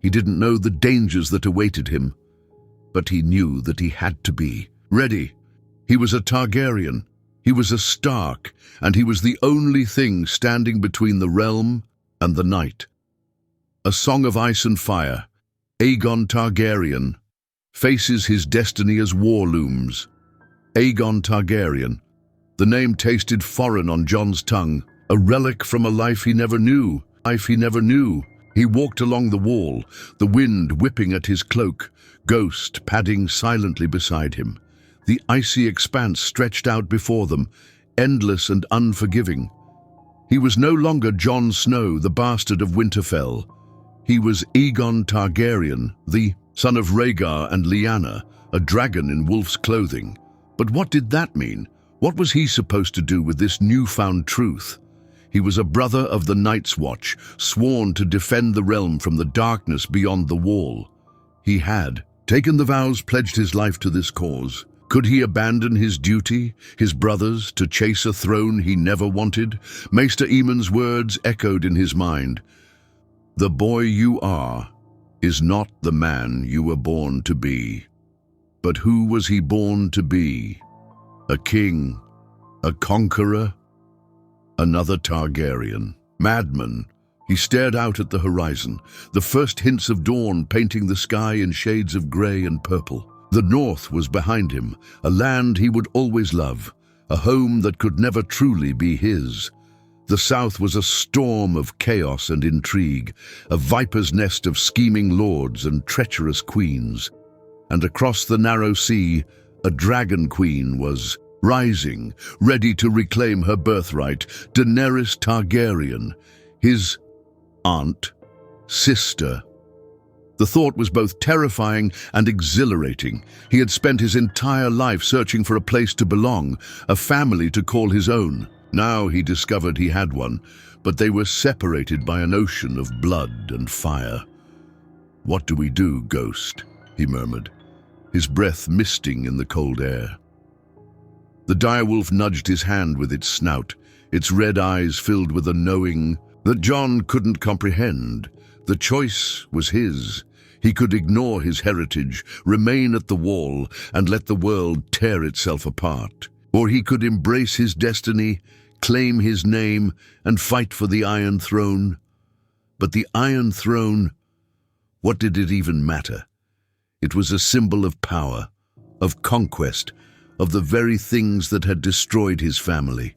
S1: He didn't know the dangers that awaited him. But he knew that he had to be ready. He was a Targaryen. He was a Stark, and he was the only thing standing between the realm and the night. A Song of Ice and Fire. Aegon Targaryen faces his destiny as war looms. Aegon Targaryen. The name tasted foreign on Jon's tongue, a relic from a life he never knew. He walked along the wall, the wind whipping at his cloak, Ghost padding silently beside him. The icy expanse stretched out before them, endless and unforgiving. He was no longer Jon Snow, the bastard of Winterfell. He was Aegon Targaryen, the son of Rhaegar and Lyanna, a dragon in wolf's clothing. But what did that mean? What was he supposed to do with this newfound truth? He was a brother of the Night's Watch, sworn to defend the realm from the darkness beyond the wall. He had taken the vows, pledged his life to this cause. Could he abandon his duty, his brothers, to chase a throne he never wanted? Maester Aemon's words echoed in his mind. "The boy you are is not the man you were born to be." But who was he born to be? A king? A conqueror? Another Targaryen? Madman? He stared out at the horizon, the first hints of dawn painting the sky in shades of grey and purple. The north was behind him, a land he would always love, a home that could never truly be his. The south was a storm of chaos and intrigue, a viper's nest of scheming lords and treacherous queens. And across the narrow sea, a dragon queen was rising, ready to reclaim her birthright, Daenerys Targaryen, his aunt, sister. The thought was both terrifying and exhilarating. He had spent his entire life searching for a place to belong, a family to call his own. Now he discovered he had one, but they were separated by an ocean of blood and fire. "What do we do, Ghost?" he murmured, his breath misting in the cold air. The direwolf nudged his hand with its snout, its red eyes filled with a knowing that Jon couldn't comprehend. The choice was his. He could ignore his heritage, remain at the wall, and let the world tear itself apart. Or he could embrace his destiny, claim his name, and fight for the Iron Throne. But the Iron Throne, what did it even matter? It was a symbol of power, of conquest, of the very things that had destroyed his family.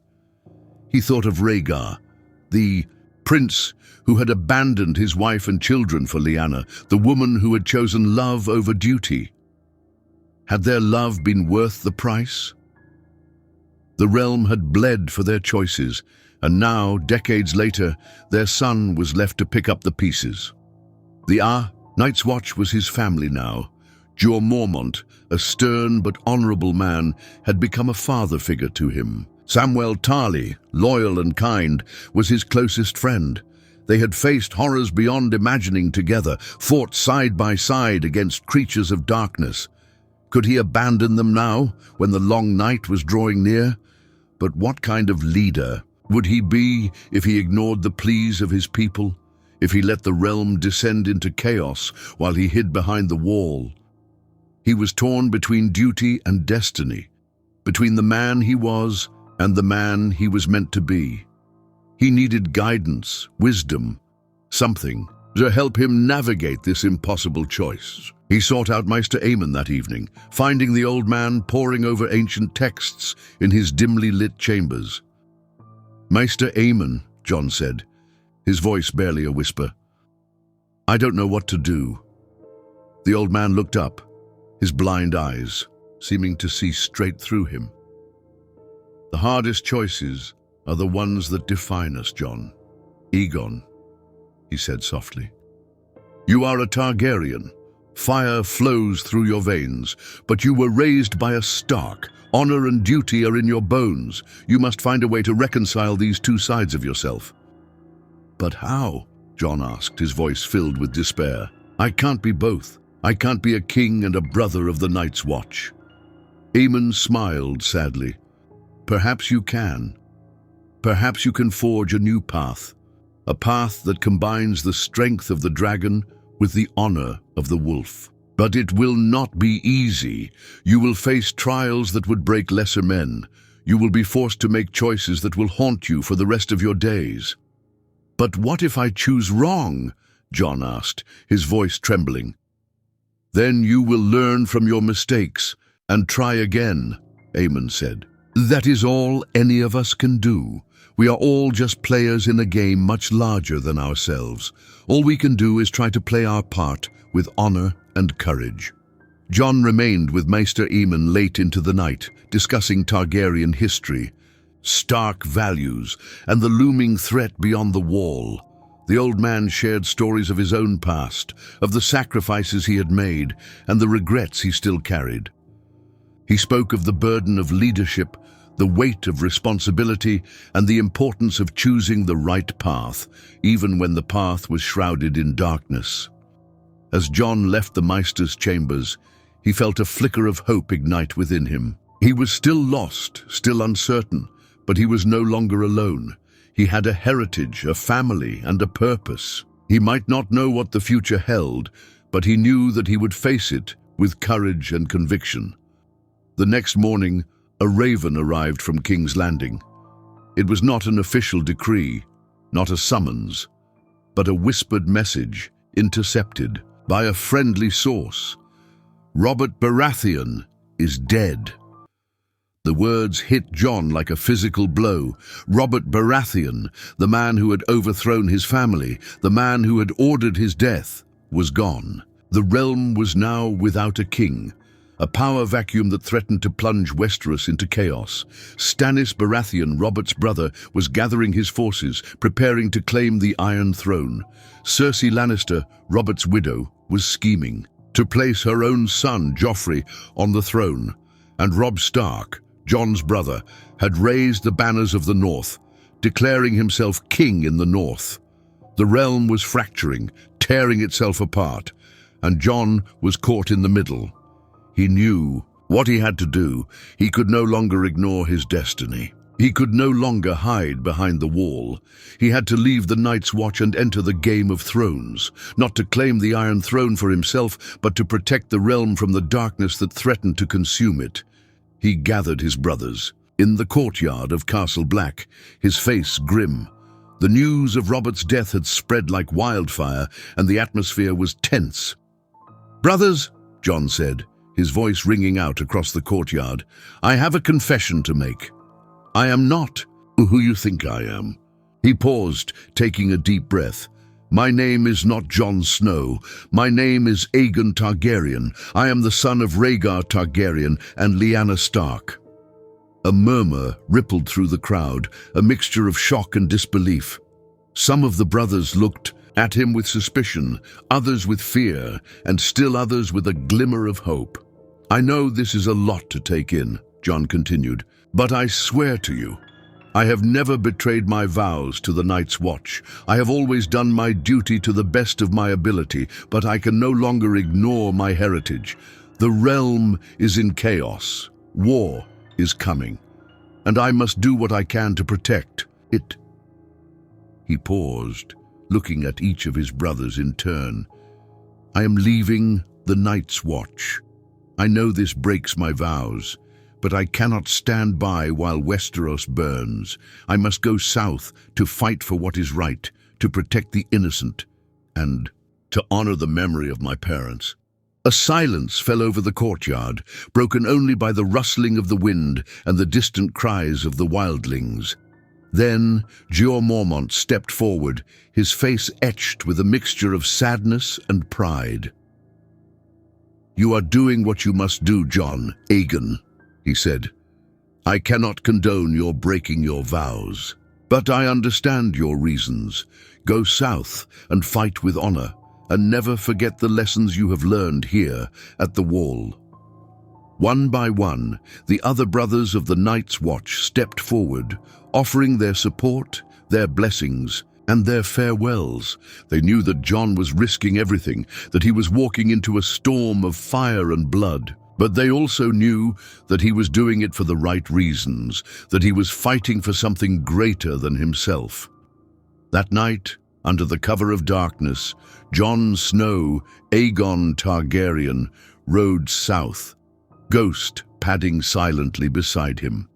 S1: He thought of Rhaegar, the prince who had abandoned his wife and children for Lyanna, the woman who had chosen love over duty. Had their love been worth the price? The realm had bled for their choices, and now, decades later, their son was left to pick up the pieces. The Night's Watch was his family now. Jeor Mormont, a stern but honorable man, had become a father figure to him. Samwell Tarly, loyal and kind, was his closest friend. They had faced horrors beyond imagining together, fought side by side against creatures of darkness. Could he abandon them now, when the long night was drawing near? But what kind of leader would he be if he ignored the pleas of his people? If he let the realm descend into chaos while he hid behind the wall? He was torn between duty and destiny, between the man he was and the man he was meant to be. He needed guidance, wisdom, something to help him navigate this impossible choice. He sought out Maester Aemon that evening, finding the old man poring over ancient texts in his dimly lit chambers. "Maester Aemon," Jon said, his voice barely a whisper, "I don't know what to do." The old man looked up, his blind eyes seeming to see straight through him. "The hardest choices are the ones that define us, Jon. Aegon," he said softly. "You are a Targaryen. Fire flows through your veins, but you were raised by a Stark. Honor and duty are in your bones. You must find a way to reconcile these two sides of yourself." "But how?" Jon asked, his voice filled with despair. "I can't be both. I can't be a king and a brother of the Night's Watch." Aemon smiled sadly. "Perhaps you can. Perhaps you can forge a new path, a path that combines the strength of the dragon with the honor of the wolf. But it will not be easy. You will face trials that would break lesser men. You will be forced to make choices that will haunt you for the rest of your days." "But what if I choose wrong?" Jon asked, his voice trembling. "Then you will learn from your mistakes and try again," Aemon said. "That is all any of us can do. We are all just players in a game much larger than ourselves. All we can do is try to play our part with honor and courage." Jon remained with Maester Aemon late into the night, discussing Targaryen history, Stark values, and the looming threat beyond the wall. The old man shared stories of his own past, of the sacrifices he had made, and the regrets he still carried. He spoke of the burden of leadership, the weight of responsibility, and the importance of choosing the right path, even when the path was shrouded in darkness. As Jon left the Maester's chambers, he felt a flicker of hope ignite within him. He was still lost, still uncertain, but he was no longer alone. He had a heritage, a family, and a purpose. He might not know what the future held, but he knew that he would face it with courage and conviction. The next morning, a raven arrived from King's Landing. It was not an official decree, not a summons, but a whispered message intercepted by a friendly source. "Robert Baratheon is dead." The words hit Jon like a physical blow. Robert Baratheon, the man who had overthrown his family, the man who had ordered his death, was gone. The realm was now without a king, a power vacuum that threatened to plunge Westeros into chaos. Stannis Baratheon, Robert's brother, was gathering his forces, preparing to claim the Iron Throne. Cersei Lannister, Robert's widow, was scheming to place her own son, Joffrey, on the throne. And Robb Stark, Jon's brother, had raised the banners of the North, declaring himself king in the North. The realm was fracturing, tearing itself apart, and Jon was caught in the middle. He knew what he had to do. He could no longer ignore his destiny. He could no longer hide behind the wall. He had to leave the Night's Watch and enter the Game of Thrones, not to claim the Iron Throne for himself, but to protect the realm from the darkness that threatened to consume it. He gathered his brothers in the courtyard of Castle Black, his face grim. The news of Robert's death had spread like wildfire, and the atmosphere was tense. "Brothers," Jon said, his voice ringing out across the courtyard, "I have a confession to make. I am not who you think I am." He paused, taking a deep breath. "My name is not Jon Snow. My name is Aegon Targaryen. I am the son of Rhaegar Targaryen and Lyanna Stark." A murmur rippled through the crowd, a mixture of shock and disbelief. Some of the brothers looked At him with suspicion, others with fear, and still others with a glimmer of hope. "I know this is a lot to take in," Jon continued, "but I swear to you, I have never betrayed my vows to the Night's Watch. I have always done my duty to the best of my ability, but I can no longer ignore my heritage. The realm is in chaos. War is coming, and I must do what I can to protect it." He paused, looking at each of his brothers in turn. "I am leaving the Night's Watch. I know this breaks my vows, but I cannot stand by while Westeros burns. I must go south to fight for what is right, to protect the innocent, and to honor the memory of my parents." A silence fell over the courtyard, broken only by the rustling of the wind and the distant cries of the wildlings. Then Jeor Mormont stepped forward, his face etched with a mixture of sadness and pride. "You are doing what you must do, Jon, Aegon," he said. "I cannot condone your breaking your vows, but I understand your reasons. Go south and fight with honor, and never forget the lessons you have learned here at the Wall." One by one, the other brothers of the Night's Watch stepped forward, offering their support, their blessings, and their farewells. They knew that Jon was risking everything, that he was walking into a storm of fire and blood. But they also knew that he was doing it for the right reasons, that he was fighting for something greater than himself. That night, under the cover of darkness, Jon Snow, Aegon Targaryen, rode south, Ghost padding silently beside him.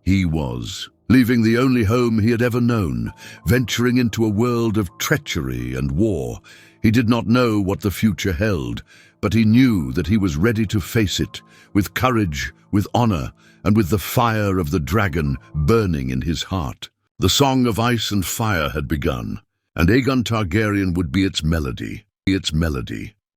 S1: He was leaving the only home he had ever known, venturing into a world of treachery and war. He did not know what the future held, but he knew that he was ready to face it, with courage, with honor, and with the fire of the dragon burning in his heart. The song of ice and fire had begun, and Aegon Targaryen would be its melody.